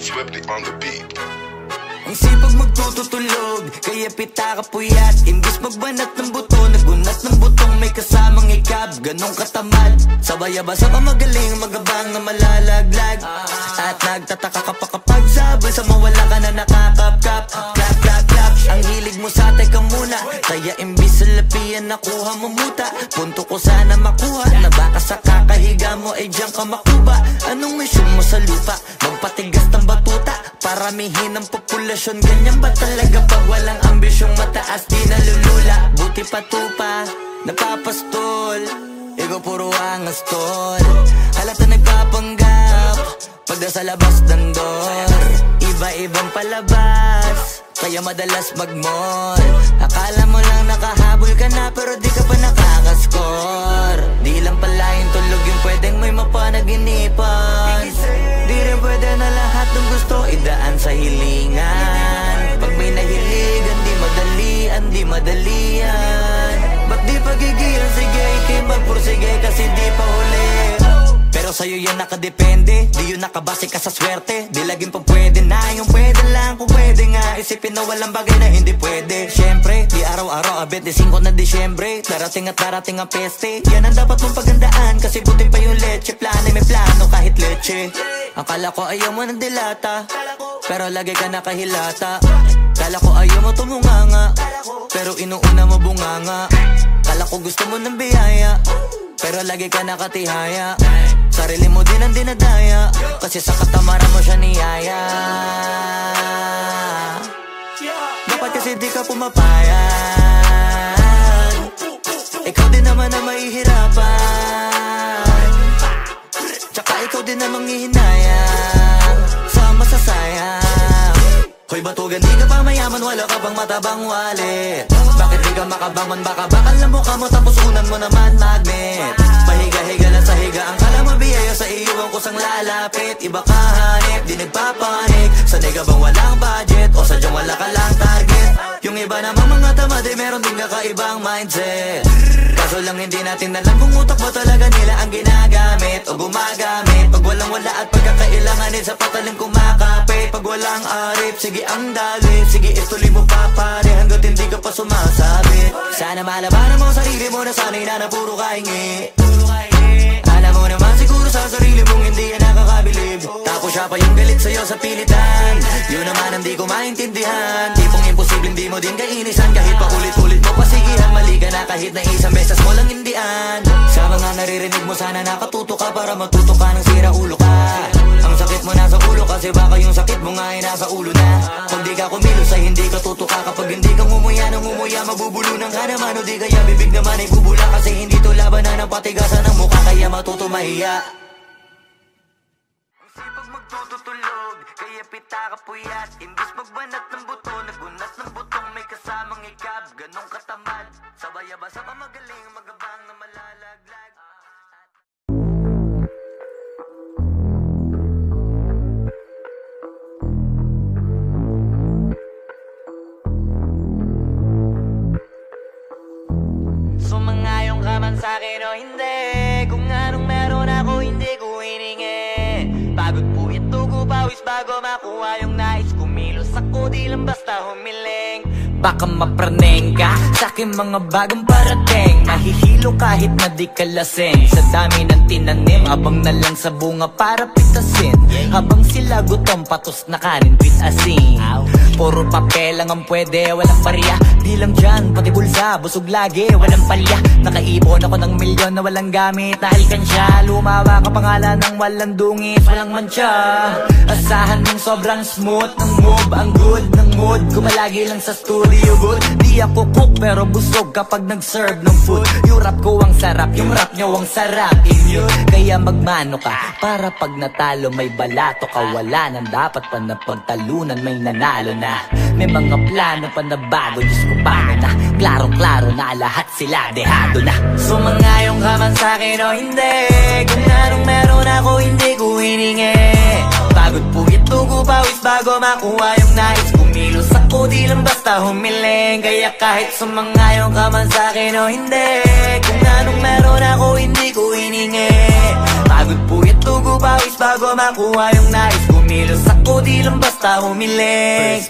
Swiftly on the beat. Ang sipag magtututulog, kaya pita ka puyat. Imbis magbanat ng buto, nagunat ng butong may kasamang ikab. Ganong katamad, sabay-abasa pa magaling, magabang na malalaglag. At nagtataka ka pa kapag sabay sa mawala ka na nakakapkap. Clap, clap, clap, ang hilig mo sa teka muna. Kaya imbis sa lapian nakuha mo muta. Punto ko sana makuha, na baka sa kakahiga mo ay diyan ka makuba. Anong mission mo sa lupa? Magpatigas ng batuta, paramihin ang populasyon. Ganyan ba talaga pag walang ambisyong mataas? Di nalulula, buti patupa, napapastol. Ego puro angas tol, halata nagpapanggap pagda sa labas ng door. Iba-ibang palabas, kaya madalas mag-mall. Akala mo lang nakahabol ka na, pero di ka pa nakakascore. Di lang pala yung tulog yung pwedeng may mapanaginipan. Di rin pwede na lahat ng gusto idaan sa hilingan. Pag may nahiligan, di madalian, di madalian. Ba't di pagigilan, sige, ikay magpursige kasi di pa huli. Pero sa'yo yan nakadepende, di yun nakabase ka sa swerte. Di laging pa pwede na, yung pwede lang kung pwede nga. Isipin na walang bagay na hindi pwede. Siyempre, di araw-araw, 25 na Disyembre. Darating at darating ang peste, yan ang dapat mong pagandaan. Kasi buti pa yung leche, plano may plano kahit leche. Akala ko ayaw mo ng dilata, pero lagi ka nakahilata. Kala ko ayaw mo tumunganga, pero inuuna mo bunganga. Kala ko gusto mo ng biyaya, pero lagi ka nakatihaya. Sarili mo din ang dinadaya, kasi sa katamaran mo siya niyaya. Dapat kasi di ka pumapayag, ikaw din naman na mahihirapan. Tsaka ikaw din namang hihinayang sa masasayang. Hoy batugan, di ka pa mayaman, wala ka bang matabang wallet? Bakit di ka makabangon, baka bakal na mukha mo tapos unan mo naman magnet. Pahiga-higa lang sa higa, ang kala mabiyaya sa iyo ang kusang lalapit. Iba ka hanip, di nagpapanik. Sanay ka bang walang budget o sadyang wala ka lang target? Yung iba namang mga tamad ay meron din kakaibang mindset. Kaso lang hindi natin alam kung utak mo talaga nila ang ginagamit o gumagamit. Pag walang wala at pagkakailanganin sa patalim kumakapit. Pag walang arip, sige ang dali, sige ituloy mo pa pare hanggat hindi ka pa sumasabit. Sana malabanan mo sarili mo na sanay na puro kahingi. Alam mo naman siguro sa sarili mong hindi yan nakakabilib. Tapos siya pa yung galit sa'yo sa pilitan. Yun naman ang di ko maintindihan. Tipong imposible hindi mo din kainisan. Kahit pa ulit-ulit mo pasigihan, mali ka na kahit na isang beses mo lang hindian. Sa mga naririnig mo sana nakatuto ka para matuto ka ng sira ulo ka. Ang sakit mo nasa ulo kasi baka yung sakit mo nga ay nasa ulo na. Pag di ka kumilos ay hindi ka tutuka. Kapag hindi ka ngumuya ng ngumuya, mabubulunan ka naman. O di kaya bibig naman ay bubula. Kasi hindi to labanan ng patigasan ng mukha, kaya matuto mahiya. Ang sipag magtututulog, kaya pita ka puyat. Imbis magbanat ng buto, nagunat ng butong may kasamang ikab. Ganong katamad, sabay-abasa pa magaling, magabang na malalaglag. Sumangayong ka man sa'kin o hindi, kung anong meron ako hindi ko hiningi. Pagod po ito ko pawis bago makuha yung nais. Kumilos ako di lang basta humiling. Baka mapraneng ka sa'king mga bagong parating. Mahihilo kahit na di ka lasing. Sa dami ng tinanim, abang na lang sa bunga para pitasin. Habang sila gutom, patos na kanin with asin. Puro papel lang ang pwede, walang barya. Di lang dyan, pati bulsa, busog lagi, walang palya. Nakaipon ako ng milyon na walang gamit na alkansya. Lumawa ka pangalan ng walang dungis, walang mancha. Asahan mong sobrang smooth ng move, ang good ng mood. Kumalagi lang sa studio booth. Di ako cook pero busog kapag nag-serve ng food. Yung rap ko ang sarap, yung rap nyo ang sarap. Kaya magmano ka, para pag natalo may balato ka. Wala nang dapat pa na pagtalunan, may nanalo na. May mga plano pa na bago, Diyos ko paano na. Klaro-klaro na lahat sila, dehado na. Sumangayong ka man sa'kin o hindi, kung anong meron ako hindi ko hiningi. Pagod po ito ko pawis bago makuha yung nais. Kumilos ako di lang basta humiling. Kaya kahit sumangayong ka man sa'kin o hindi, kung anong meron ako hindi ko hiningi. Pagod po ito ko pawis bago makuha yung nais. kumilos ako, di lang basta humiling.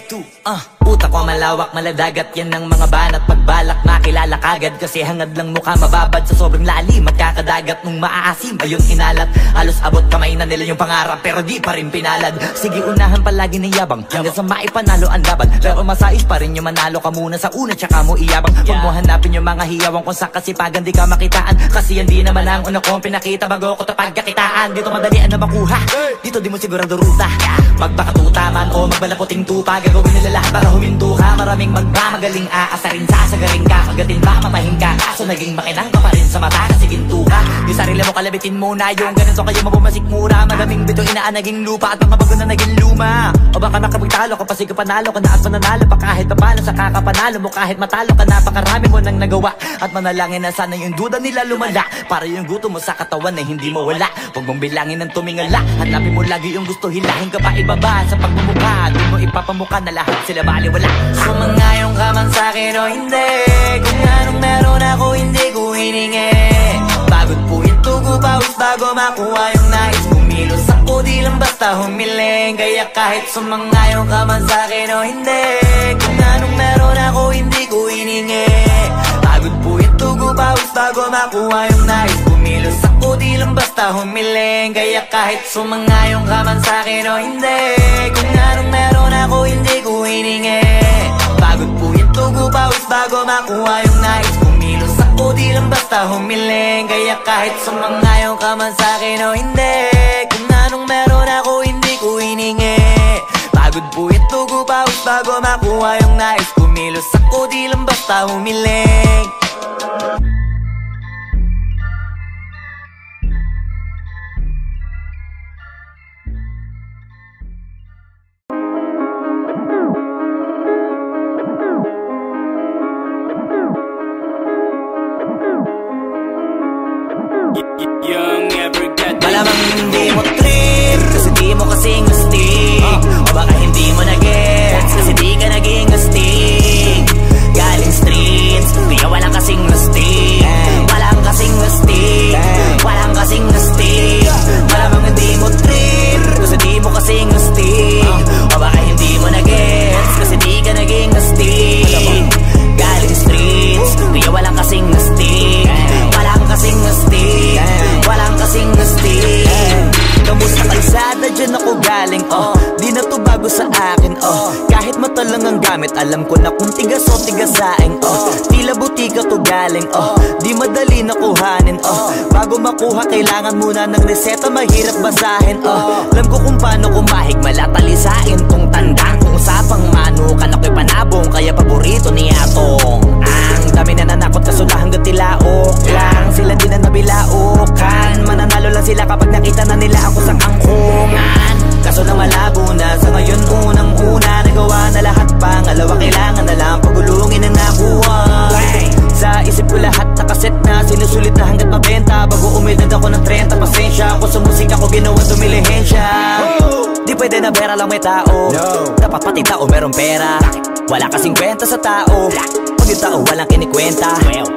Utak ko malawak, maladagat, yan ang mga banat. Pagbalak makilala kagad, kasi hangad lang mukha mababad sa sobrang lalim at kakadagat. Nung maaasim ayun inalat, halos abot kamay na nila yung pangarap, pero di pa rin pinalad. Sige unahan palagi ng yabang, hanggang sa maipanalo ang laban. Pero masais pa rin yung manalo ka muna sa una, tsaka mo iyabang. Huwag mo hanapin yung mga hiyawang kung sa kasipagan di ka makitaan, kasi yan di naman ang una kong pinakita bago ko tapagkakitaan. Dito madalian na makuha, dito di mo sigurado ruta. Magpakatuta man o magbalaputing tupa, gagawin nila lahat para huminto ka. Maraming magmamagaling aasarin, sasagaring ka, kagatin ba matahin ka, kaso naging makinang ka pa rin sa mata kasi ginto ka. Yung sarili mo kalabitin muna, yung ganito kayo mabumasik mura. Maraming bito inaan naging lupa at mga bago na naging luma. O baka nakapagtalo ka pa, sige panalo ka na at mananalo pa kahit papalo sa kakapanalo mo. Kahit matalo ka, napakarami mo nang nagawa, at manalangin na sana yung duda nila lumala, para yung gutom mo sa katawan na hindi mo wala. Huwag mong bilangin ng tumingala, hanapin mo lagi yung gusto, hilahin ka pa ibaba sa pagmumukha. Di mo ipapamukha na lahat sila baliwala. Sumangayong ka man sa'kin o hindi, kung anong meron ako hindi ko hiningi. Pagod po ito ko pawis bago makuha yung nais. Kumilos ako, di lang basta humiling. Kaya kahit sumangayong ka man sa'kin o hindi, kung anong meron ako hindi ko hiningi. Pagod po ito ko pawis bago makuha yung nais. Kumilos ako, di lang basta humiling. Kaya kahit sumangayong ka man sa'kin o hindi, kung anong meron ako hindi ko hiningi. Pagod po ito ko pawis bago makuha yung nais. Kumilos ako, di lang basta humiling. Kaya kahit sumangayong ka man sa'kin o hindi, kung anong meron ako hindi ko hiningi. Pagod po ito ko pawis bago makuha yung nais. Kumilos ako, di lang basta humiling. Malamang hindi mo trip, kasi di mo kasing astig. O baka hindi mo na-gets, kasi di ka naging astig. Galing streets, kaya walang kasing astig. Walang kasing astig, walang kasing astig. Malamang hindi mo trip, kasi di mo kasing astig. O baka hindi mo na-gets, kasi di ka naging astig. Galing streets, kaya walang kasing astig. Walang kasing astig, walang kasing astig. Kamusta kalsada, dyan ako galing, di na to bago sa akin, kahit mata lang ang gamit, alam ko na kung tigas o tigasaing, tila butika to galing, di madali na kuhanin, bago makuha kailangan muna ng reseta, mahirap basahin, alam ko kung paano kumahig, malatalisain tong tandang, kung usapang manukan ako'y panabong, kaya paborito ni Atong. Ang dami na nanakot kaso na hanggang tilaok lang, sila din na nabilaukan, mananalo lang sila kapag nakita na nila ako sa kangkungan. Kaso na malabo na, sa ngayon unang-una nagawa na lahat, pangalawa kailangan na lang pagulungin ang nakuha. Sa isip ko lahat nakaset na, sinusulit na hanggat mabenta, bago umedad ako ng 30, pasensya ako sa musika ko ginawa dumilihensya. Di pwede na pera lang may tao, dapat pati tao merong pera. Wala kasing kwenta sa tao, pag yung tao walang kinikwenta.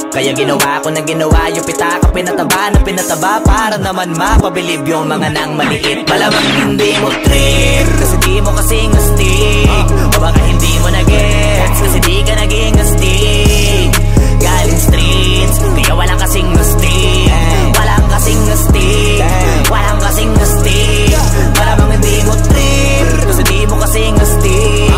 Kaya ginawa ko na ginawa yung pitaka, pinataba na pinataba, para naman mapabilib yung mga nang maliit. Malamang hindi mo trip, kasi di mo kasing astig. O baka hindi mo na-gets, kasi di ka naging astig. Galing streets, kaya walang kasing astig. Walang kasing astig, walang kasing astig. Malamang hindi mo trip, kasi di mo kasing astig.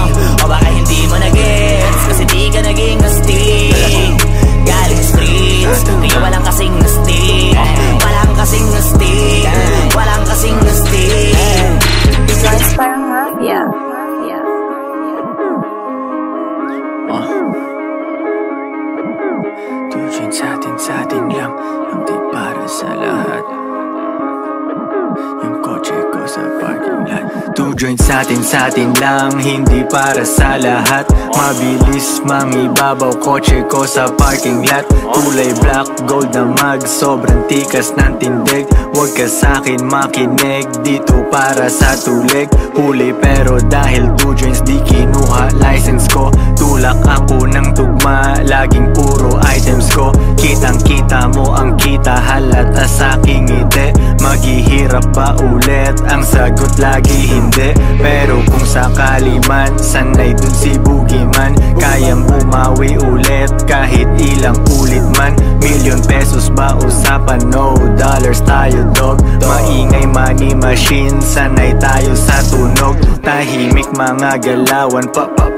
O baka hindi mo na-gets, kasi di ka naging astig. Galing streets, kaya walang kasing astig. Walang kasing astig, walang kasing astig. Guys, parang mafia. Tujuan sa atin lang, ang di para sa lahat. Yung kotse ko sa parking lot. Two joints sa atin lang, hindi para sa lahat. Mabilis mangibabaw, kotse ko sa parking lot. Kulay black, gold na mag, sobrang tikas ng tindig. Huwag ka sa'kin makinig, dito para sa tulig. Huli pero dahil two joints di kinuha license ko. Tulak ako ng tugma, laging puro items ko. Kitang kita mo ang kita, halata sa'king ngiti. Maghihirap pa ulit, ang sagot lagi hindi. hindi. Pero kung sakali man, sanay dun si Boogeyman. Kayang bumawi ulit kahit ilang ulit man. Million pesos ba usapan? No, dollars tayo dog. Maingay money machine, sanay tayo sa tunog. Tahimik mga galawan,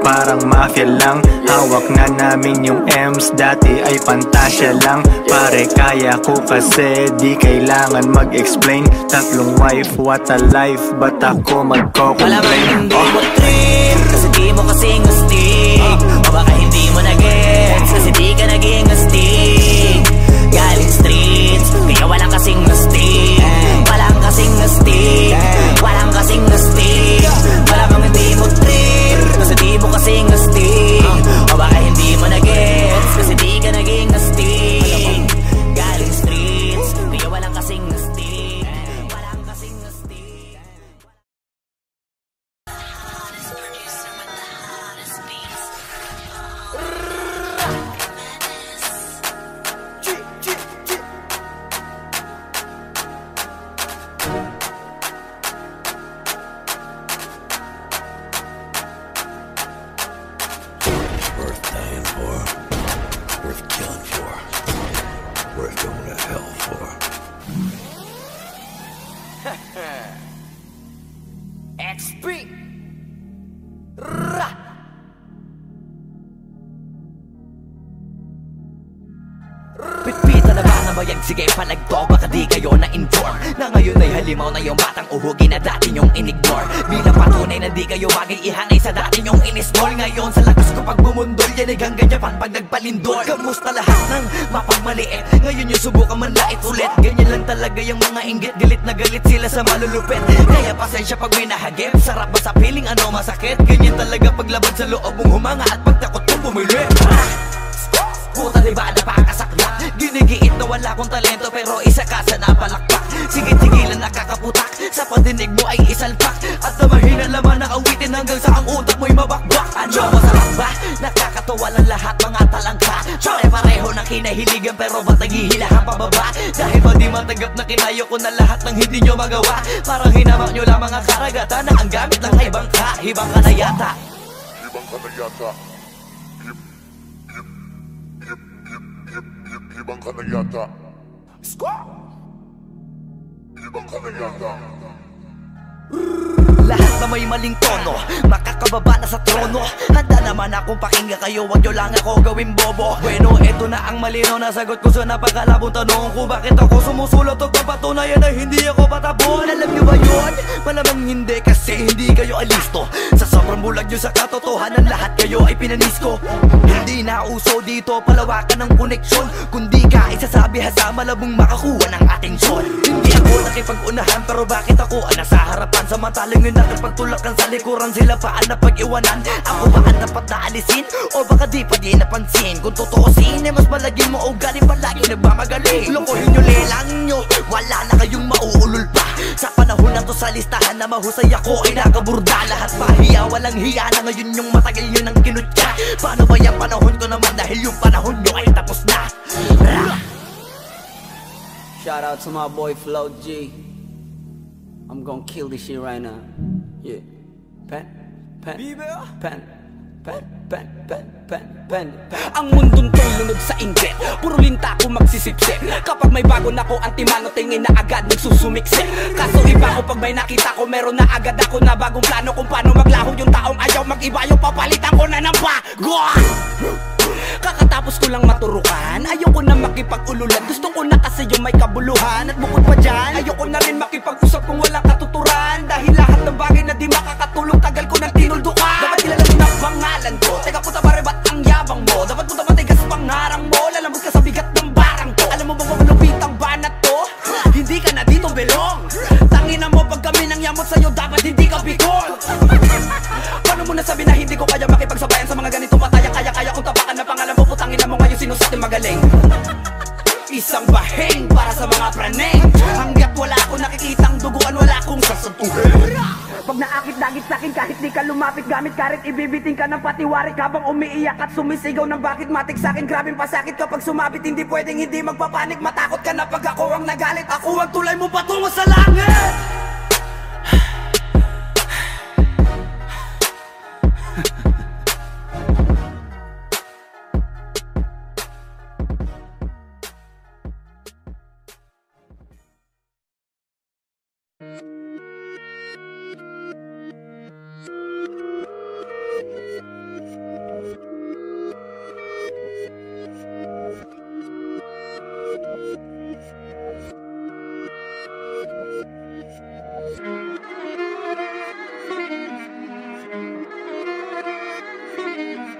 parang mafia lang. Hawak na namin yung M's, dati ay pantasya lang. Pare kaya ko kasi di kailangan mag-explain. Tatlong wife, what a life, ba't ako magko-complain? Malamang hindi mo trip, kasi di mo kasing astig. O baka hindi mo na-gets, kasi di ka naging astig. Galing streets, kaya walang kasing astig. Walang kasing astig, walang kasing astig. Malamang hindi mo trip, kasi di mo kasing astig. O baka hindi mo na-gets, kasi di ka naging astig. Galing streets, kaya walang kasing astig. Walang kasing astig. Worth dying for, worth killing for, worth going to hell for. XP Pitpita na ba na bayag? Sige palagto, baka di kayo na-inform na ngayon ay halimaw na yung batang uhugi na dati nyong in-ignore. Bilang patunay na di kayo bagay ihangay sa dati nyong in-install. Ngayon sa lakas ko pag bumundol, yan ay hanggang Japan pag nagpalindol. Kamusta lahat ng mapagmaliit? Ngayon yung subukan manlait ulit. Ganyan lang talaga yung mga inggit, galit na galit sila sa malulupit. Kaya pasensya pag may nahagip, sarap ba sa piling ano masakit? Ganyan talaga paglaban sa loob mong humanga at pagtakot mong bumili. Puta diba napakasaklap? Ginigiit na wala kong talento pero isa ka sa napalakpak. Sigit-sigilan nakakaputak, sa padinig mo ay isalpak. At na mahina laman na awitin hanggang sa ang utak mo'y mabakbak. Ano masarap ba? Nakakatawa lang lahat mga talangka. Pare-pareho na kinahiligan pero ba't naghihilahan pababa? Dahil ba di matanggap na kinayo ko na lahat ng hindi nyo magawa? Parang hinamak nyo lang mga karagatan na ang gamit lang ay bangka. Hibang ka na yata. Ibang ka na yata. Ibang ka na yata. Ibang ka na yata. Lahat na may maling tono, makakababa na sa trono. Handa naman akong pakinggan kayo, wag nyo lang ako gawing bobo. Bueno, eto na ang malinaw na sagot ko sa napakalabong tanong ko. Bakit ako sumusulot o papatunayan na hindi ako patapon? Alam nyo ba yun? Malamang hindi kasi hindi kayo alisto. Sa sobrang bulag nyo sa katotohanan, lahat kayo ay pinanisko. Hindi na uso dito palawakan ng koneksyon, kundi ka isasabi sa malabong makakuha ng atensyon. Hindi ako nakipag-unahan pero bakit ako nasa harapan? Samantalang yun natin pagtulakan sa likuran, sila pa ang napag-iwanan. Ako ba ang dapat na alisin? O baka di pa di napansin? Kung totoosin ay mas malagin mo o galing palagi nagmamagaling. Lokohin nyo, lelang nyo, wala na kayong mauulol pa. Sa panahon na to sa listahan na mahusay ako ay nakaburda. Lahat pahiya, walang hiya na ngayon yung matagal nyo ng kinutya. Paano ba yung panahon ko naman dahil yung panahon nyo ay tapos na? Shout out to my boy Flo G. I'm gonna kill this shit right now. Yeah. Pen. Ang mundong to'y lunod sa inggit, puro linta ko magsisipsip. Kapag may bago na ko antimano, tingin na agad nagsusumiksik. Kaso iba ko pag may nakita ko, meron na agad ako na bagong plano kung paano maglaho yung taong ayaw mag-iba. Yung papalitan ko na ng bago. Kakatapos ko lang maturukan, ayoko na makipag-ululan. Gusto ko na kasi yung may kabuluhan. At bukod pa dyan, ayoko na rin makipag-usap kung walang katuturan. Dahil lahat ng bagay na di makakatulong, tagal ko nang tinuldukan. Dapat kilala mo na pangalan ko. Teka puta pare, ba't ang yabang mo? Dapat puta matigas pangarang mo. Lalambot ka sa bigat ng barang ko. Alam mo bang malupit ang banat to? Hindi ka na dito belong. Tangina mo pag kami nang yamot sa'yo, dapat hindi ka bigol. Paano mo nasabi na hindi ko kaya makipagsabayan sa mga ganitong pataya? Kaya kung tapakan na pangalan mo, putangin na mo ngayon sino sa ating magaling. Isang baheng para sa mga praneng. Hanggat wala akong nakikitang duguan, wala akong sasantuhin. Pag naakit-dagit sa'kin kahit di ka lumapit, gamit karit ibibiting ka ng patiwarik. Habang umiiyak at sumisigaw ng bakit matik sa'kin. Grabing pasakit kapag sumabit, hindi pwedeng hindi magpapanik. Matakot ka na pag ako ang nagalit, ako ang tulay mo patungo sa langit.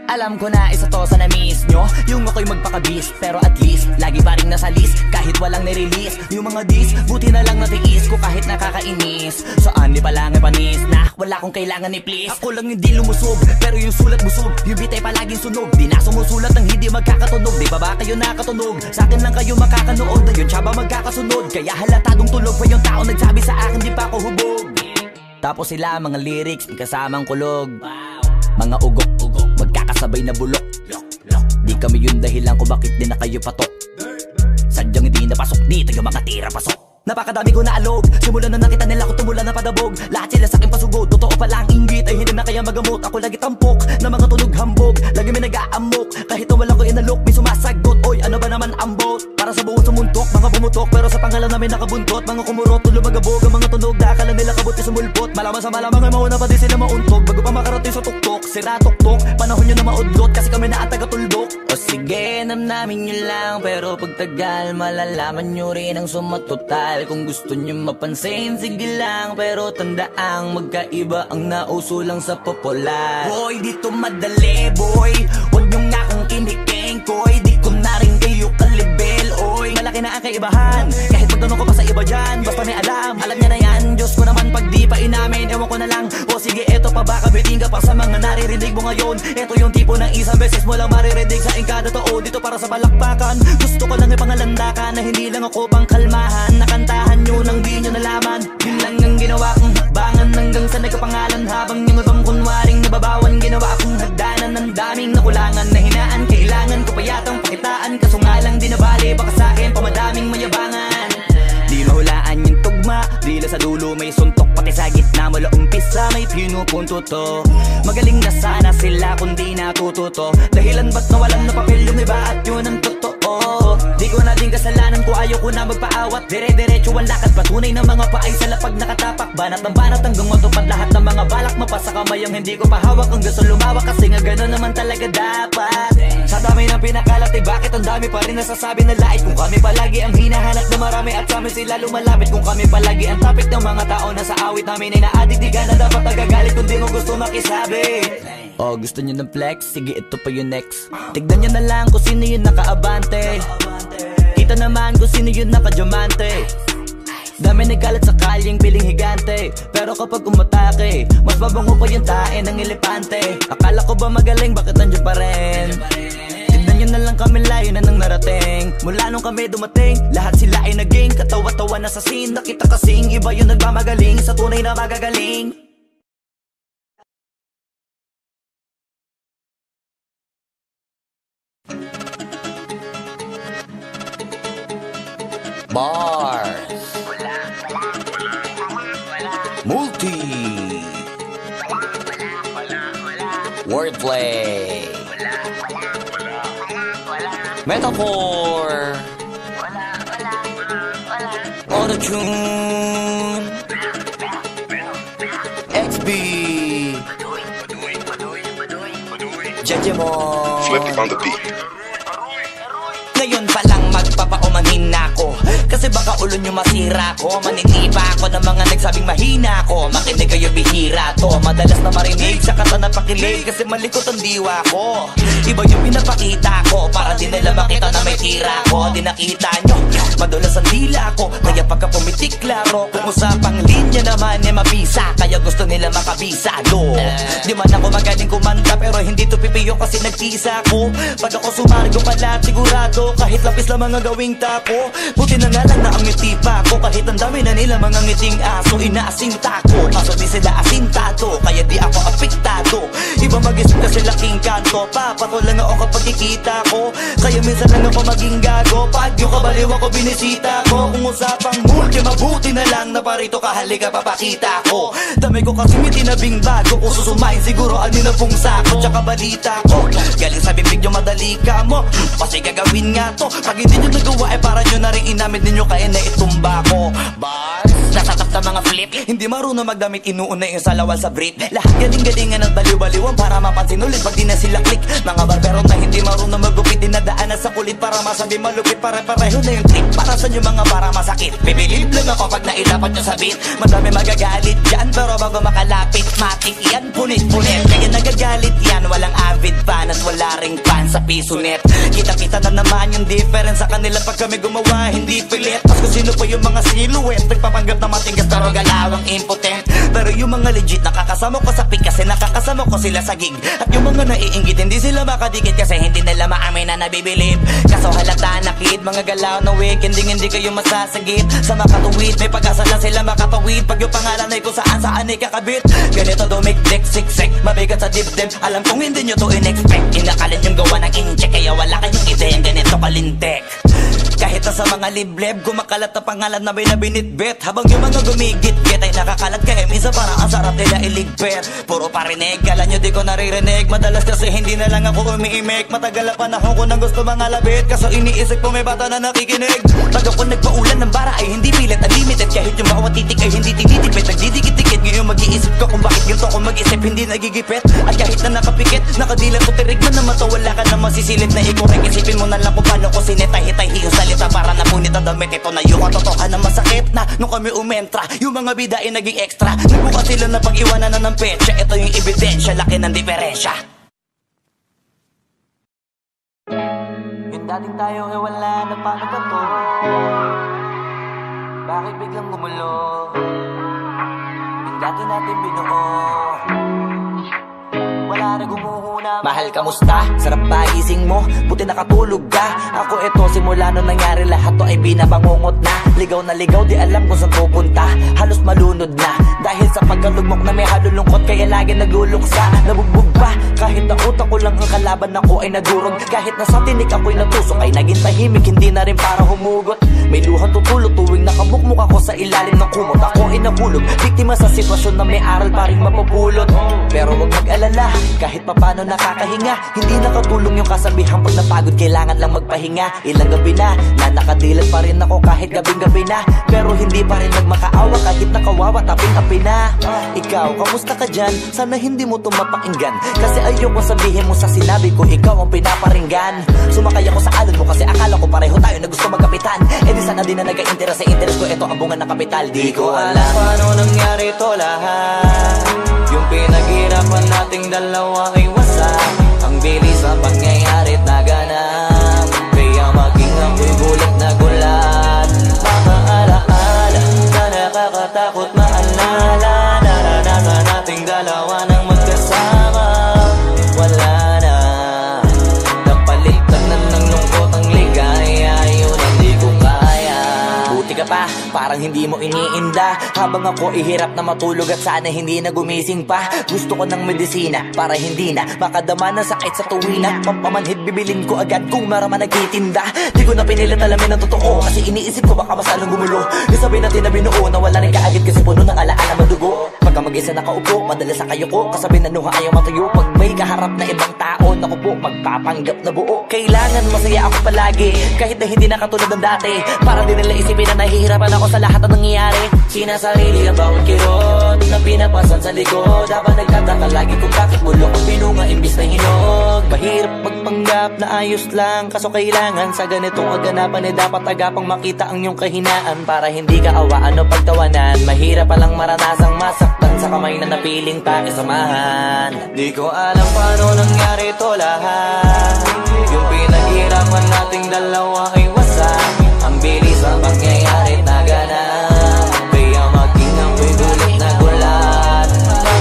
Alam ko na isa to sa na-miss nyo, yung ako'y magpakabis, pero at least lagi pa rin nasa list, kahit walang nirelease. Yung mga dis, buti na lang natiis ko kahit nakakainis. Saan di pa lang ay panis na wala kong kailangan ni please. Ako lang hindi lumusog, pero yung sulat busog, yung bitay palaging sunog. Di na sumusulat ng hindi magkakatunog. Di ba ba kayo nakatunog? Sa akin lang kayo makakanood, na yun siya ba magkakasunod? Kaya halatadong tulog pa yung tao nagsabi sa akin di pa ako hubog. Tapos sila mga lyrics, may kasamang kulog. Mga ugok-ugok, magkakasabay na bulok. Di kami yung dahilan kung bakit di na kayo patok. Sadyang hindi napasok dito yung mga tira pasok. Napakadami ko na alog, simulan na nakita nila ko tumula na padabog. Lahat sila sa akin pasugod, totoo pala ang inggit ay hindi na kaya magamot. Ako lagi tampok, na mga tunog hambog, lagi may nag-aamok. Kahit na wala ko inalok, may sumasagot. Oy, ano ba naman ang bot? Para sa buong sumuntok, mga bumutok, pero sa pangalan namin nakabuntot. Mga kumurot, tulo magabog, ang mga tunog, dakala nila kabuti sumulpot. Malaman sa malamang ay mauna pa din sila mauntog, bago pa makarating sa tuktok. Sira tuktok, panahon nyo na maudlot, kasi kami na taga-tuldok. O sige, namnamin nyo lang, pero pagtagal malalaman nyo rin ang sumatotal. Kung gusto nyo mapansin, sige lang, pero tandaang magkaiba ang nauso lang sa popular. Boy, dito madali, boy, huwag nyo nga akong kiniking, koy. Di ko na rin kayo kalibel, oy. Malaki na ang kaibahan, kahit magtanong ko pa sa iba dyan. Basta may alam niya na yan. Diyos ko naman pag di pa inamin, ewan ko na lang. O sige, eto pa baka biting ka pa sa mga naririnig mo ngayon. Eto yung tipo ng isang beses mo lang maririnig sa engkada tao. Dito para sa balakbakan, gusto ko lang ipangalandakan na hindi lang ako pang kalmahan. Nakantahan nyo nang di nyo nalaman, yun lang ang ginawa kong hakbangan. Hanggang sa nagkapangalan habang yung ibang kunwaring nababawan. Ginawa akong hagdanan ng daming nakulangan na hinaan. Kailangan ko pa yatang pakitaan, kaso nga lang di nabali. Baka sa akin pamadaming mayabangan. Di mahulaan yung tugma, dila sa dulo may suntok. Pati sa gitna mula umpisa may pinupunto to. Magaling na sana sila kung di natututo. Dahilan ba't nawalan na papel yung iba at yun ang totoo. Di ko na din kasalanan ko, ayaw ko na magpaawat. Dire-diretso ang lakad, patunay ng mga paay sa lapag nakatapak. Banat ng banat hanggang matupad lahat ng mga balak. Mapasa kamay ang hindi ko pahawak, ang gusto lumawak. Kasi nga gano'n naman talaga dapat. Sa dami ng pinakalat, eh bakit ang dami pa rin nasasabi na lait? Kung kami palagi ang hinahanap na marami at sa amin sila lumalapit. Kung kami palagi ang topic ng mga tao na sa awit namin ay na-addict. Di ka na dapat nagagalit kung di mo gusto makisabi. Oh, gusto nyo ng flex? Sige, ito pa yung next. Tignan nyo na lang kung sino yung nakaabante. Kita naman kung sino yung nakadiamante. Dami nagkalat sa kalyeng piling higante, pero kapag umatake, mas babango pa yung tae ng elepante. Akala ko ba magaling, bakit nandiyan pa rin? Tignan nyo na lang kami, layo na nang narating. Mula nung kami dumating, lahat sila ay naging katawa-tawa na sa scene. Nakita kasing iba yung nagmamagaling sa tunay na magagaling. Bars, multi, wordplay, metaphor, auto-tune, XB, Jejemon, Flippy on the beat. Ngayon palang magpapaumanhin na ako, kasi baka ulo nyo masira ko. Manitipa ako ng mga nagsabing mahina ko. Makinig kayo, bihira to. Madalas na marinig sa kata na pakilig, kasi malikot ang diwa ko. Iba yung pinapakita ko, para din nila makita na may tira ko. Di nakita nyo, madulas ang dila ko, kaya pagka pumitik klaro. Kung usapang linya naman eh mabisa, kaya gusto nila makabisado. Di man ako magaling kumanta, pero hindi to pipiyo kasi nagtisa ko. Pag ako sumargo pala sigurado, kahit lapis lang mga gawing tapo. Buti na nga lang na ang ngiti pa ko, kahit ang dami na nila mga ngiting aso. Inaasinta ko, kaso di sila asintado, kaya di ako apektado. Iba mag-isip kasi laking kanto, papato lang ako kapag kikita ko. Kaya minsan lang ako maging gago, pag yung kabaliw ako binisita ko. Kung usapang multi, mabuti na lang na parito kahalika papakita ko. Dami ko kasi may tinabing bago, kung susumahin siguro ano na pong sako. Tsaka balita ko, galing sa bibig nyo madali ka mo, kasi gagawin nga to. Pag hindi nyo nagawa, eh para nyo na rin inamin ninyo, kaya na itumba ko. Bars, nasa top na mga flip. Hindi marunong magdamit, inuuna yung salawal sa brief. Lahat galing-galingan ng baliw-baliwan para mapansin ulit pag di na sila click. Mga barbero na hindi marunong magupit, dinadaanan sa kulit para masabi malupit. Pare-pareho na yung trick, para sa nyo mga para masakit. Bibilib lang ako pag nailapat nyo sa beat. Madami magagalit dyan, pero bago makalapit matik yan, punit-punit. Kaya nagagalit yan, walang avid fan at wala ring fan sa piso net. Kita-kita na naman yung difference sa kanila pag kami gumawa, hindi pilit. Mas kung sino pa yung mga silhouette, nagpapanggap na matigas pero galawang impotent. Pero yung mga legit, nakakasama ko sa pick kasi nakakasama ko sila sa gig. At yung mga naiinggit, hindi sila makadikit kasi hindi nila maamin na nabibilib. Kaso halata na kid, mga galaw na weekend, hindi kayo masasagit. Sa makatuwid, may pag-asa lang sila makatawid. Pag yung pangalan ay kung saan ay kakabit. Ganito dumikdik, siksik, mabigat sa dibdib. Alam kong hindi nyo to in-expect. Inakalit yung gawa ng incheck, kaya wala kayong ideyang ganito kalintek. Kahit na sa mga libleb, kumakalat na pangalan na may nabinitbit. Habang yung mga gumigit-git ay nakakalat kaya minsan parang ang sarap nila iligpit. Puro parinig, kala nyo di ko naririnig. Madalas kasi hindi na lang ako umiimik. Matagal na panahon ko nang gusto mga labit. Kaso iniisip ko may bata na nakikinig. Pag ako nagpaulan ng bara ay hindi pilit, unlimited. Kahit yung bawat titik ay hindi tinitipid. Nagdidikit-dikit, ngayon mag-iisip ko kung bakit ganito ko mag-isip hindi nagigipit. At kahit na nakapikit, nakadilat ko tirig man na mata. Wala ka na masisilip na ikorek. Isipin mo na lang kung paano ko sinetay-hitay yung salita para napunit ang damit. Ito na yung katotohan na masakit na nung kami umentra. Yung mga bida ay naging extra. Nagbuka sila na pag-iwanan na ng petsa. Ito yung ebidensya, laki ng diferensya. Yung dating tayo ay wala na paano ba to? Bakit biglang gumulo? Yung dati natin binuo, wala na gumuhuna. Mahal, kamusta? Sarap ba gising mo? Buti nakatulog ka. Ako ito, simula nung nangyari lahat to ay binabangungot na. Ligaw na ligaw, di alam kung saan pupunta. Halos malunod na dahil sa pagkalugmok na may halulungkot. Kaya lagi nagluluksa, nabugbog pa. Kahit na utak ko lang ang kalaban ako ay nagurog. Kahit na sa tinik ako'y natusok ay naging tahimik, hindi na rin para humugot. May luhan tutulog tuwing nakabukmuk ako sa ilalim ng kumot. Ako ay nahulog, biktima sa sitwasyon na may aral pa rin mapupulot. Pero wag mag-alala, kahit papano nakakahinga. Hindi nakatulong yung kasabihan pag napagod kailangan lang magpahinga. Ilang gabi na nakadilat pa rin ako kahit gabing-gabi na. Pero hindi pa rin nagmakaawa kahit nakawawa taping-api na. Ikaw, kamusta ka dyan? Sana hindi mo to mapakinggan, kasi ayoko sabihin mo sa sinabi ko ikaw ang pinaparinggan. Sumakay ako sa alon mo kasi akala ko pareho tayo na gusto magkapitan. Eh di sana din na nag-interest sa interest ko, ito ang bunga ng kapital. Di ko alam paano nangyari to lahat. Yung pinaghirapan nating dalawa ay wasak. Ang bilis sa pangyayari't naganap, kaya maging ako'y gulat na gulat. Mga alaala na nakakatakot maalala. Naranasan nating dalawa ng magkasama. Wala na, napalitan na ng lungkot ang ligaya. Yun hindi ko kaya. Buti ka pa, parang hindi mo iniinda. Habang ako ihirap na matulog at sana hindi na gumising pa. Gusto ko ng medisina para hindi na makadama ng sakit sa tuwina. Pampamanhid bibilin ko agad kung maraman nagtitinda. Di ko na pinilit alamin ang totoo, kasi iniisip ko baka mas lalong gumulo. Di sabihin natin na binuo na wala rin kaagad kasi puno ng alaala madugo. Pagka mag-isa nakaupo, madalas sa kayo ko, kasabi na nuha ayaw matayo. Pag may kaharap na ibang tao, naku po, magpapanggap na buo. Kailangan masaya ako palagi, kahit na hindi na katulad ng dati. Para din nila isipin na nahihirapan ako sa lahat ng nangyayari. Sinasarili ang bawat kirot na pinapasan sa likod. Habang nagtataka lagi kung bakit bulok ang pinunga imbis na hinog. Mahirap magpanggap na ayos lang, kaso kailangan sa ganitong kaganapan dapat agapang makita ang iyong kahinaan. Para hindi ka awaan o pagtawanan, mahirap palang maranasang masaktan sa kamay na napiling pakisamahan. Di ko alam paano nangyari to lahat. Yung pinaghirapan nating dalawa ay wasak. Ang bilis ang pangyayari't naganap, kaya maging ako'y gulat na gulat.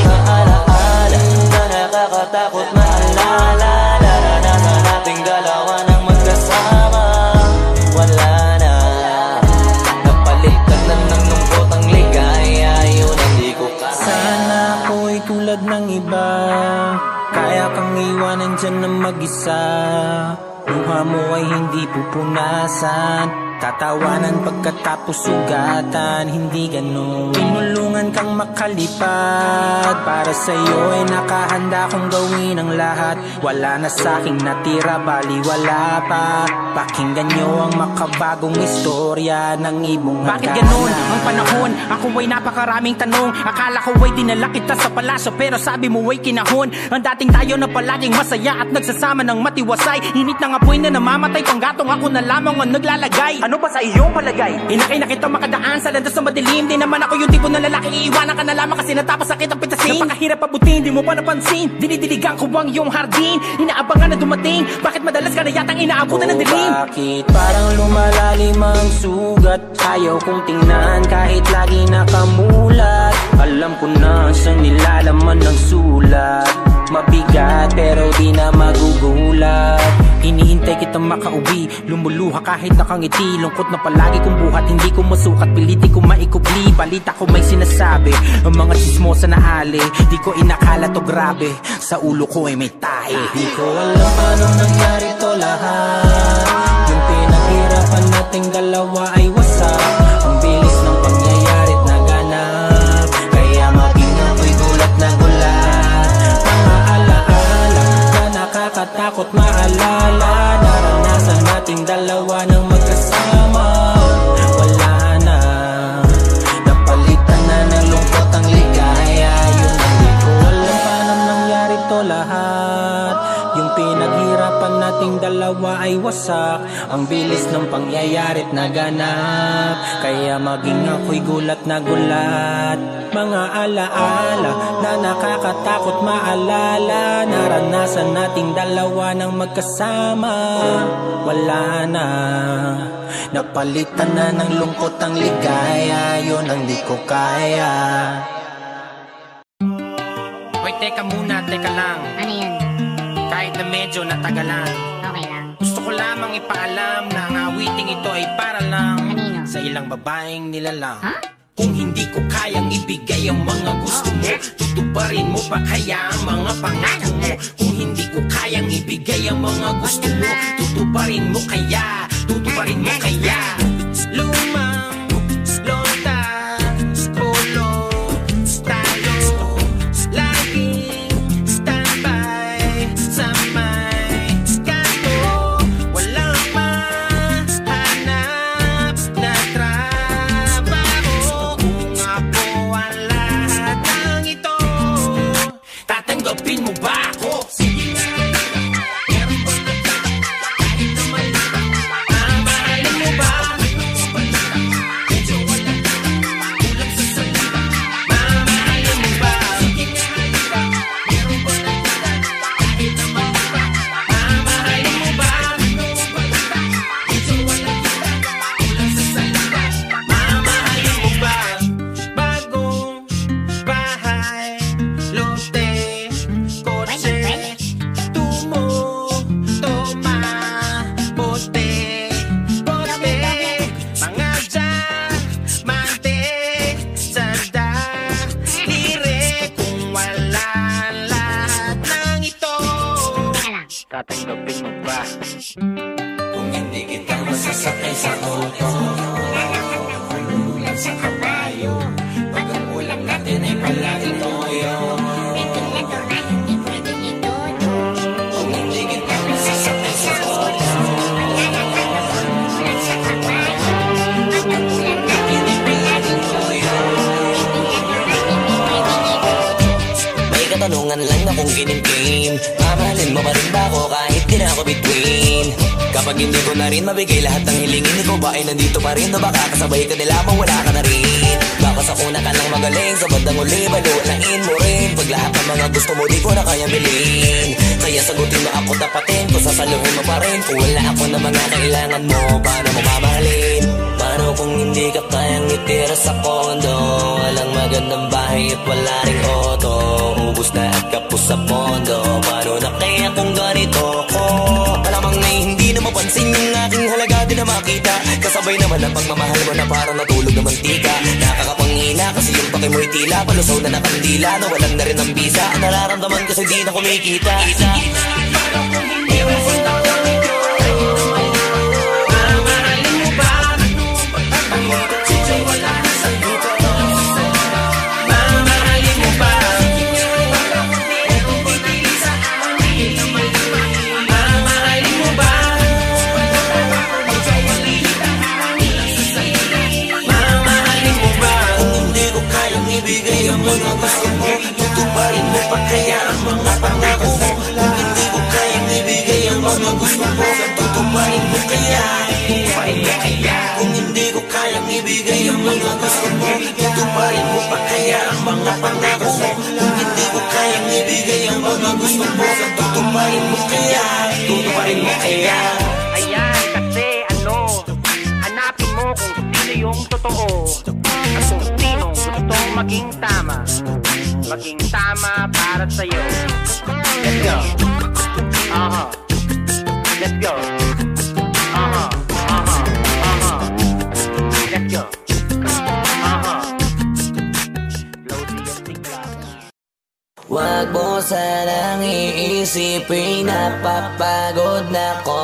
Mga alaala na nakakatakot maalala. Naranasan nating dalawa ng magkasama. Wala na, napalitan na ng lungkot ang ligaya. Yun hindi ko kaya. Sana ako'y tulad ng iba, kaya kang iwanan dyan na mag-isa. Luha mo ay hindi pupunasan, Tatawanan pagkatapos sugatan, hindi ganun. Tinulungan kang makalipad, para sa'yo ay nakahanda kong gawin ang lahat. Wala na sa'king natira, baliwala pa. Pakinggan nyo ang makabagong istorya ng ibong hagana. Bakit ganun ang panahon? Ako ay napakaraming tanong. Akala ko ay dinala kita sa palasyo, pero sabi mo ay kinahon. Ang dating tayo na palaging masaya at nagsasama ng matiwasay. Init ng apoy na namamatay, panggatong ako na lamang ang naglalagay. Ano ba sa iyong palagay? Inakay na kita makadaan sa landas na madilim. Di naman ako yung tipo na lalaki, iiwanan ka na lamang kasi natapos sakit ang pitasin. Napakahirap abutin, di mo pa napansin. Dinidiligan ko ang iyong hardin, inaabangan na dumating. Bakit madalas ka na yatang inaabutan ng dilim? Bakit parang lumalalim ang sugat? Ayaw kong tingnan kahit lagi nakamulat. Alam ko na siyang nilalaman ng sulat. Mabigat pero di na magugulat. Hinihintay kitang makauwi, lumuluha kahit nakangiti. Lungkot na palagi kong buhat, hindi ko masukat, piliti ko maikubli. Balita ko may sinasabi, ang mga chismosa na ali. Di ko inakala to grabe, sa ulo ko ay may tahi. Di ko alam paano nangyari to lahat. Yung pinaghirapan nating dalawa ay wasak. Ang bilis ng pangyayari't naganap, kaya mabing ako'y gulat na gulat. Mga alaala na nakakatakot maalala. Naranasan nating dalawa ng magkasama. Wala na, napalitan na ng lungkot ang ligaya. Yun ang di ko alam paano nangyari to lahat. Yung pinaghirapan nating dalawa ay wasak. Ang bilis ng pangyayari't naganap, kaya maging ako'y gulat na gulat. Mga alaala na nakakatakot maalala. Naranasan nating dalawa ng magkasama. Wala na, napalitan na ng lungkot ang ligaya. Yun ang di ko kaya. Hoy, teka muna, teka lang. Ano yun? Kahit na medyo natagalan, Okay lang. gusto ko lamang ipaalam na ang awiting ito ay para lang Kanino? sa ilang babaeng nilalang. Ha? Kung hindi ko kayang ibigay ang mga gusto mo, tutuparin mo pa kaya ang mga pangako mo? Kung hindi ko kayang ibigay ang mga gusto mo, tutuparin mo kaya, tutuparin mo kaya. Lumang, lonta, polo, tayo, laging standby sa may kanto. Walang mahanap na trabaho. Kung ako ang lahat ng ito, tatanggapin mo ba ako? Sige nga, meron ba na kahit na mali? Mamahalin mo ba? Medyo wala na, kulang sa salita. Mamahalin mo ba? Sige nga, halika, meron ba na kahit na mali? Mamahalin mo ba? Medyo wala kita, kulang sa salita. Mamahalin mo ba? Bagong bahay, lote, kotse, tumo, toma, bote, bote, mga diamante, sada, lire. Kung wala lahat ng ito, Teka lang. tatanggapin mo ba? Kung hindi kita masasakay sa auto, kulululan sa kabayo, pag ang ulam natin ay palaging toyo. Kung hindi kita masasakay sa auto, May katanungan lang na kung kinimkim, mamahalin mo pa rin ba ako kahit di na ako between? Kapag hindi ko na rin mabigay lahat ng hilingin, ikaw ba ay nandito pa rin o baka kasabay ka nila mawala ka na rin? Baka sa una ka lang magaling, sa bandang uli balunain mo rin. Pag lahat ng mga gusto mo di ko na kaya bilhin, kaya sagutin mo ako tapatin, kung sasaluhin mo pa rin. Kung wala ako na mga kailangan mo, paano mo mamahalin? Paano kung hindi ka kayang itira sa kondo? Walang magandang bahay at wala ring auto, ubus na at kapos sa pondo. Paano na kaya kung ganito ko? Malamang na hindi na mapansin yung aking halaga, di na makita. Kasabay naman ang pagmamahal mo na parang natulog na mantika. Nakakapanghina kasi yung pake mo'y tila palusaw na nakandila, na walang na rin ang bisa. Ang nararamdaman kasi di na kumikita. Mamahalin mo ba? Tutuparin mo pa kaya ang mga pangako mo? Kung hindi ko kayang ibigay ang mga gusto mo, tutuparin mo kaya? Tutuparin mo kaya? Kung hindi ko kayang ibigay ang mga gusto mo, tutuparin mo pa kaya ang mga pangako mo? Kung hindi ko kayang ibigay ang mga gusto mo, tutuparin mo kaya? Tutuparin mo kaya? Ayan, kasi hanapin mo kung sino yung totoo at kung sino gustong maging tama para sa'yo. Let's go. Let's go. Let's go. Wag mo sanang iisipin napapagod na ko.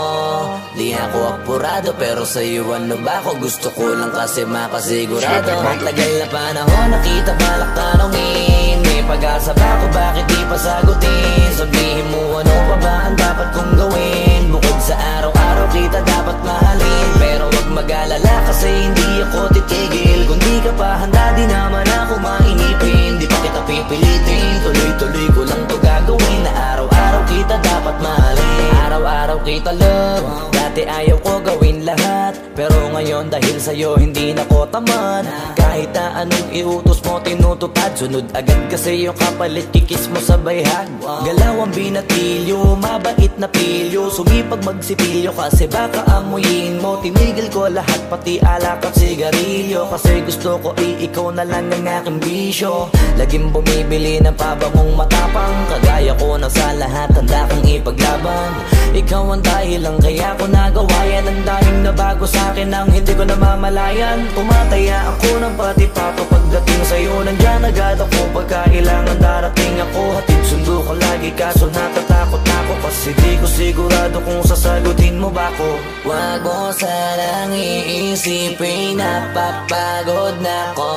Di ako apurado pero sa'yo ano ba ako? Gusto ko lang kasi makasigurado. Matagal na panahon nakita balak tanongin, may pag-asa ba ako bakit di pa sagutin? Sabihin mo ano pa ba ang dapat kong gawin? Bukod sa araw-araw kita dapat mahalin, pero wag mag-alala kasi hindi ako titigil. Kung di ka pa handa di naman ako mainipin, di pa kita pipilitin. Tuloy-tuloy ko lang to gagawin na araw-araw kita dapat mahalin. Araw-araw kita love, dati ayaw ko gawin lahat, pero ngayon dahil sa'yo hindi na ko tamad. Kahit na anong iutos mo tinutupad, sunod agad kasi yung kapalit kikis mo sa bayhag. Galaw ang binatilyo, mabait na pilyo, sumipag magsipilyo kasi baka amuyin mo. Tinigil ko lahat pati alak at sigarilyo, kasi gusto ko ikaw na lang ang aking bisyo. Laging bumibili ng pabangong matapang, kagaya ko na sa lahat handa kang ipaglaban. Ikaw ang dahilan kaya ko nagawa yan, ang daming nabago sa'kin nang hindi ko namamalayan. Tumataya ako ng pati pato pagdating sa'yo, nandyan agad ako pagkailangan darating ako. Hatid sundo ko lagi kaso natatakot ako, kasi di ko sigurado kung sasagutin mo ba ko. Wag mo sanang iisipin napapagod na ko.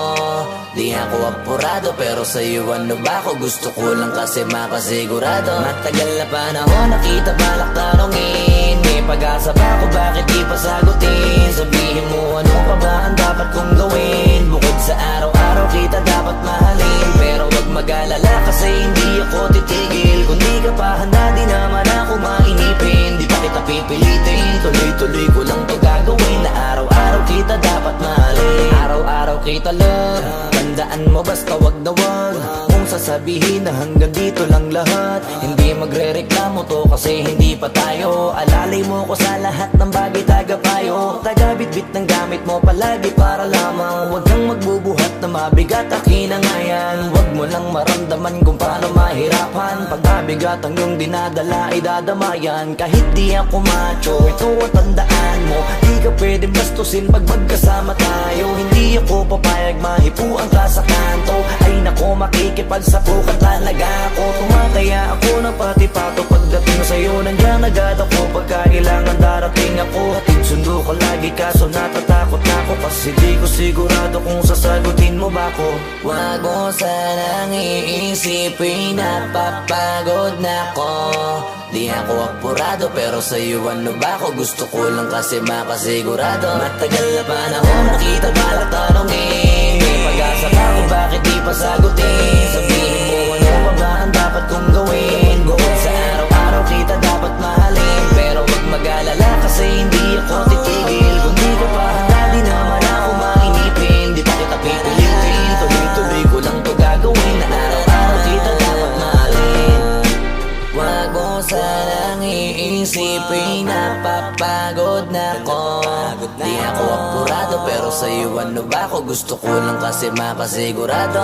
Di ako apurado pero sa'yo ano ba ako? Gusto ko lang kasi makasigurado. Matagal na panahon nakita balak tanongin, may pag-asa ba ako bakit di pa sagutin? Sabihin mo ano pa ba ang dapat kong gawin? Bukod sa araw-araw kita dapat mahalin, pero wag mag-alala kasi hindi ako titigil. Kung di ka pa handa di naman ako mainipin, di pa kita pipilitin. Tuloy-tuloy ko lang to gagawin na araw-araw kita dapat mahalin. Araw-araw kita love, tandaan mo basta wag na wag mong sasabihin na hanggang dito lang lahat. Hindi magre-reklamo to kasi hindi pa tayo. Alalay mo ko sa lahat ng bagay tagapayo. Tagabitbit ng gamit mo palagi para lamang wag kang magbubuhat na mabigat akin na nga yan. Wag mo lang maramdaman kung paano mahirapan, pag mabigat ang iyong dinadala ay dadamayan. Kahit di ako macho, ito ang tandaan mo, di ka pwede bastusin pag magkasama tayo. Hindi ako papayag mahipuan ka sa kanto, ay nako makikipagsapukan talaga ako. Tumataya ako ng pati pato pagdating sa'yo, nandyan agad ako pagkailangan darating ako. Hatid sundo ko lagi kaso natatakot na ako, kasi di ko sigurado kung sasagutin mo ba ko. Wag mo sanang iisipin napapagod na ko. Di ako apurado pero sa'yo ano ba ako? Gusto ko lang kasi makasigurado. Matagal na panahon nakita balak tanongin, may pag-asa ba ako bakit di pa sagutin? Sabihin mo ano pa ba ang dapat kong gawin? Bukod sa araw-araw kita dapat mahalin, pero wag mag-alala kasi hindi ako titigil. Kung di ka pa handa di naman ako mainipin, di pa kita pipilitin. Tuloy-tuloy ko lang to gagawin na araw-araw kita dapat mahalin. Wag mo sanang iisipin napapagod na ko. Di ako apurado pero sa'yo ano ba ako? Gusto ko lang kasi makasigurado.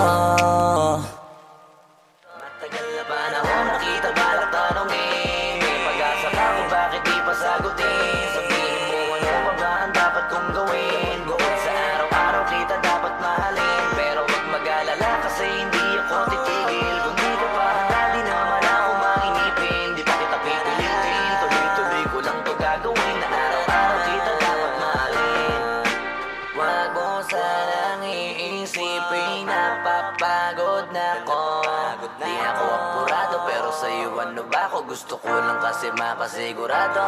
Matagal na panahon nakita balak tanongin, may pag-asa ba ako bakit di pa sagutin? Sabihin mo ano pa ba ang dapat kong gawin? Bukod sa araw-araw kita dapat mahalin, pero wag mag-alala kasi hindi ako titigil. Kung di ka pa handa di naman ako mainipin, di pa kita pipilitin. Tuloy-tuloy ko lang to gagawin na araw-araw kita dapat mahalin. Wag mo sanang iisipin napapagod na ko. Di ako apurado pero sa'yo ano ba ako? Gusto ko lang kasi makasigurado.